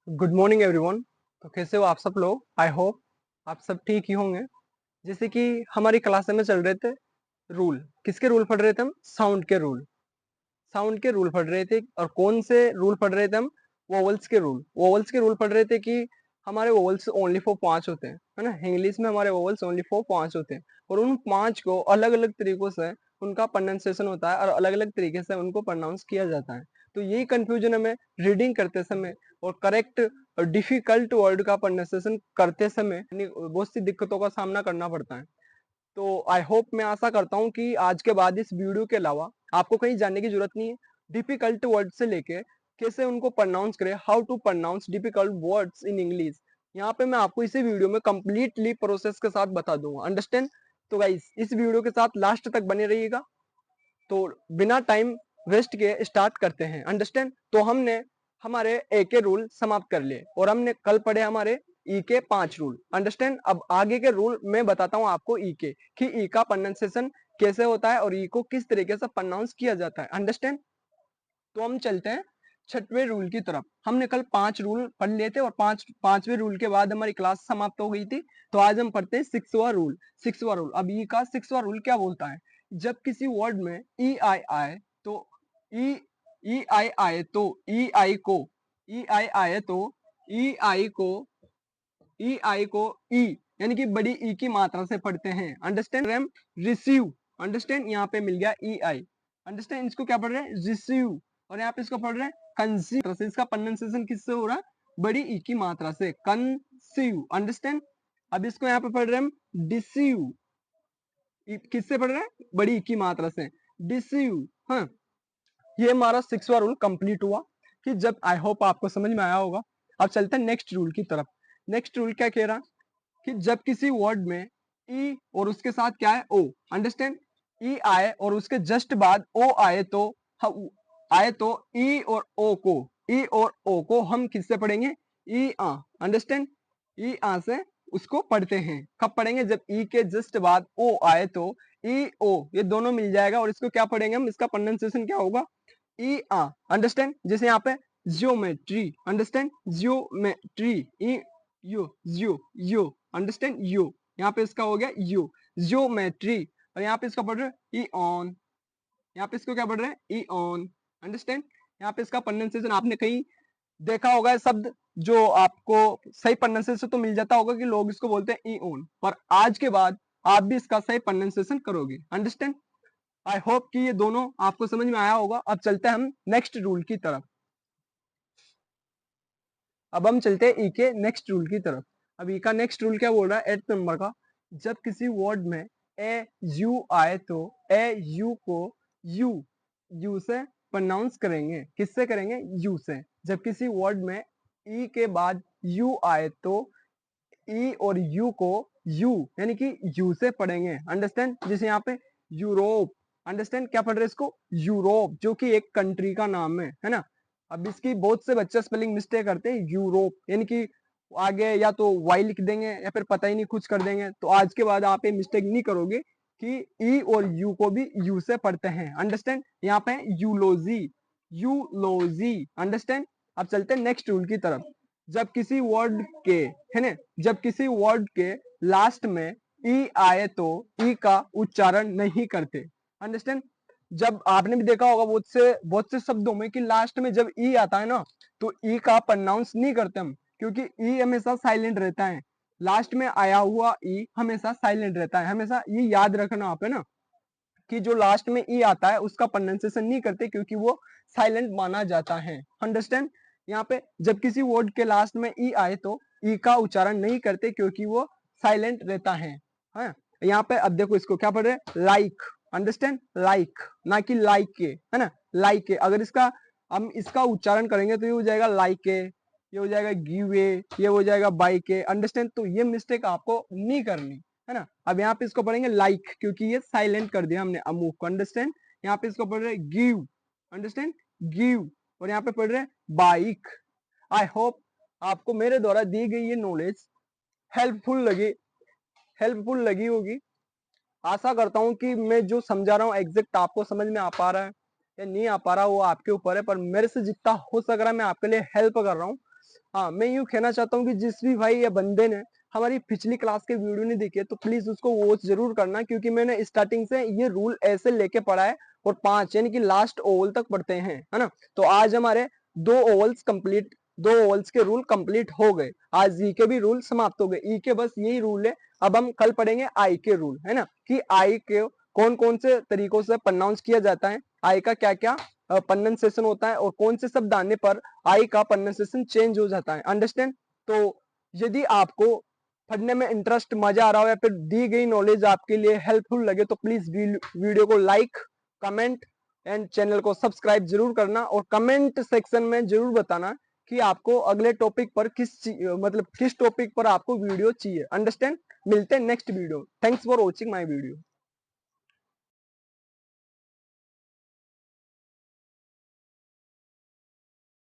Good morning everyone. तो कैसे हो आप सब लोग? आई होप आप सब ठीक ही होंगे। जैसे कि हमारी क्लास में चल रहे थे रूल। किसके रूल पढ़ रहे थे हम? साउंड के रूल। साउंड के रूल पढ़ रहे थे। और कौन से रूल पढ़ रहे थे हम? वोवल्स के रूल। वोवल्स के रूल पढ़ रहे थे कि हमारे वोवल्स ओनली फॉर 5 होते हैं, है ना। इंग्लिश में हमारे वोवल्स ओनली फॉर 5 होते हैं और उन 5 को अलग अलग तरीकों से उनका प्रोनाउंसिएशन होता है और अलग अलग तरीके से उनको प्रोनाउंस किया जाता है। तो यही कंफ्यूजन हमें रीडिंग करते समय और करेक्ट और डिफिकल्ट वर्ड का प्रोनाउंसिएशन करते समय बहुत सी दिक्कतों का सामना करना पड़ता है। तो आई होप, मैं आशा करता हूँ कि आज के बाद इस वीडियो के अलावा आपको कहीं जाने की जरूरत नहीं है। डिफिकल्ट वर्ड से लेके कैसे उनको प्रोनाउंस करें, how to pronounce difficult words in English, यहाँ पे मैं आपको इसी वीडियो में कंप्लीटली प्रोसेस के साथ बता दूंगा। अंडरस्टैंड? तो गाइस, इस वीडियो के साथ लास्ट तक बने रहिएगा। तो बिना टाइम वेस्ट के स्टार्ट करते हैं। अंडरस्टैंड? तो हमने हमारे ए के रूल समाप्त कर लिए और हमने कल पढ़े हमारे ई के 5 रूल। अंडरस्टैंड? अब आगे के रूल मैं बताता हूँ आपको ई के, कि ई का प्रोनाउंसिएशन कैसे होता है और ई को किस तरीके से प्रोनाउंस किया जाता है। अंडरस्टैंड? तो हम चलते हैं छठवें रूल की तरफ। हमने कल 5 रूल पढ़ लिए थे और पांचवें रूल के बाद हमारी क्लास समाप्त हो गई थी। तो आज हम पढ़ते हैं 6वां रूल। 6वां रूल, अब ई का 6वां रूल क्या बोलता है? जब किसी वर्ड में ई आई आए तो ई ई आई आए तो ई आई को ई आई आए तो ई आई को ई आई को ई यानी कि बड़ी ई की मात्रा से पढ़ते हैं। अंडरस्टैंड? रिसीव। अंडरस्टैंड? यहाँ पे मिल गया ई आई। अंडरस्टैंड? इसको क्या पढ़ रहे हैं? रिसीव। और यहाँ पे इसको पढ़ रहे हैं कंसीव। से इसका प्रोनाउंसिएशन किससे हो रहा है? बड़ी ई की मात्रा से, कंसीव। अंडरस्टैंड? अब इसको यहाँ पे पढ़ रहे हैं हम डिसीव। किससे पढ़ रहे हैं? बड़ी ई की मात्रा से, डिसीव। हाँ, ये हमारा 6वां रूल कंप्लीट हुआ। कि जब, आई होप आपको समझ में आया होगा। अब चलते हैं नेक्स्ट रूल की तरफ। नेक्स्ट रूल क्या कह रहा है? कि जब किसी वर्ड में ई और उसके साथ क्या है? ओ। अंडरस्टैंड? ई आए और उसके जस्ट बाद ओ आए तो ई और ओ को हम किससे पढ़ेंगे? ई आ। अंडरस्टैंड? ई आ से उसको पढ़ते हैं। कब पढ़ेंगे? जब ई के जस्ट बाद ओ आए तो ई ओ ये दोनों मिल जाएगा और इसको क्या पढ़ेंगे हम? इसका प्रोनाउंसिएशन क्या होगा? ई आ। अंडरस्टैंड? जैसे यहाँ पे geometry. Understand? Geometry. E U Jio you. Understand? You. यहाँ पे इसका हो गया यू, जियोमेट्री। और यहाँ पे इसका पढ़ रहे हैं ई ऑन। यहाँ पे इसको क्या पढ़ रहे हैं? ई ऑन। अंडरस्टैंड? यहाँ पे इसका प्रोनाउंसिएशन आपने कहीं देखा होगा शब्द जो आपको सही प्रोनाउंसिएशन तो मिल जाता होगा कि लोग इसको बोलते हैं ई ऑन, पर आज के बाद आप भी इसका सही प्रोनाउंसिएशन करोगे। अंडरस्टैंड? आई होप कि ये दोनों आपको समझ में आया होगा। अब चलते हैं हम नेक्स्ट रूल की तरफ। अब हम चलते हैं ई के नेक्स्ट रूल की तरफ। अब ई का नेक्स्ट रूल क्या बोल रहा है? 8 नंबर का, जब किसी वर्ड में ए यू आए तो ए यू को यू यू से प्रोनाउंस करेंगे। किससे करेंगे? यू से। जब किसी वर्ड में ई के बाद यू आए तो ई और यू को यू यानी कि यू से पढ़ेंगे। अंडरस्टैंड? जैसे यहाँ पे यूरोप। अंडरस्टैंड? क्या पढ़ रहे हैं इसको? यूरोप, जो कि एक कंट्री का नाम है ना। अब इसकी बहुत से बच्चे स्पेलिंग मिस्टेक करते हैं, यूरोप यानी कि आगे या तो वाई लिख देंगे या फिर पता ही नहीं कुछ कर देंगे। तो आज के बाद आप ये मिस्टेक नहीं करोगे कि ई और यू को भी यू से पढ़ते हैं। अंडरस्टैंड? यहाँ पे यूलोजी, यूलोजी। अंडरस्टैंड? अब चलते हैं नेक्स्ट रूल की तरफ। जब किसी वर्ड के, है ना, जब किसी वर्ड के लास्ट में ई आए तो ई का उच्चारण नहीं करते। अंडरस्टैंड? जब आपने भी देखा होगा बहुत से शब्दों में कि लास्ट में जब ई आता है ना, तो ई का प्रोनाउंस नहीं करते हम, क्योंकि ई हमेशा साइलेंट रहता है। लास्ट में आया हुआ ई हमेशा साइलेंट रहता है। हमेशा ये याद रखना आप, है ना, कि जो लास्ट में ई आता है उसका प्रोनाउंसिएशन नहीं करते, क्योंकि वो साइलेंट माना जाता है। अंडरस्टैंड? यहाँ पे जब किसी वर्ड के लास्ट में ई आए तो ई का उच्चारण नहीं करते, क्योंकि वो साइलेंट रहता है। हाँ? यहाँ पे अब देखो इसको क्या पढ़ रहे हैं? लाइक। अंडरस्टैंड? लाइक, ना कि लाइक के, है ना। लाइक के, अगर इसका हम इसका उच्चारण करेंगे तो ये हो जाएगा लाइक के, ये हो जाएगा गिव ए, ये हो जाएगा बाई के। अंडरस्टैंड? तो ये मिस्टेक आपको नहीं करनी, है ना। अब यहाँ पे इसको पढ़ेंगे लाइक, क्योंकि ये साइलेंट कर दिया हमने अमुक को। अंडरस्टैंड? यहाँ पे इसको पढ़ रहे गिव। अंडरस्टैंड? गिव। और यहाँ पे पढ़ रहे बाइक। आई होप आपको मेरे द्वारा दी गई ये नॉलेज हेल्पफुल लगी होगी। आशा करता हूँ कि मैं जो समझा रहा हूँ एग्जैक्ट आपको समझ में आ पा रहा है। या नहीं आ पा रहा वो आपके ऊपर है, पर मेरे से जितना हो सक रहा है मैं आपके लिए हेल्प कर रहा हूँ। हाँ, मैं यूँ कहना चाहता हूँ कि जिस भी भाई या बंदे ने हमारी पिछली क्लास के वीडियो नहीं देखे तो प्लीज उसको वॉच जरूर करना, क्योंकि मैंने स्टार्टिंग से ये रूल ऐसे लेके पढ़ा है और 5 यानी कि लास्ट ओवल तक पढ़ते हैं, है ना। तो आज हमारे 2 ओवल्स के रूल कंप्लीट हो गए। आज ई के भी रूल समाप्त हो गए। ई के बस यही रूल है। अब हम कल पढ़ेंगे आई के रूल, है ना, कि आई के कौन कौन से तरीकों से प्रोनाउंस किया जाता है, आई का क्या क्या प्रोनाउंसिएशन होता है और कौन से शब्द आने पर आई का प्रोनाउंसिएशन चेंज हो जाता है। अंडरस्टैंड। तो यदि आपको पढ़ने में इंटरेस्ट, मजा आ रहा हो या फिर दी गई नॉलेज आपके लिए हेल्पफुल लगे तो प्लीज वीडियो को लाइक, कमेंट एंड चैनल को सब्सक्राइब जरूर करना, और कमेंट सेक्शन में जरूर बताना कि आपको अगले टॉपिक पर किस टॉपिक पर आपको वीडियो चाहिए। अंडरस्टैंड। मिलते हैं next video. Thanks for watching my video.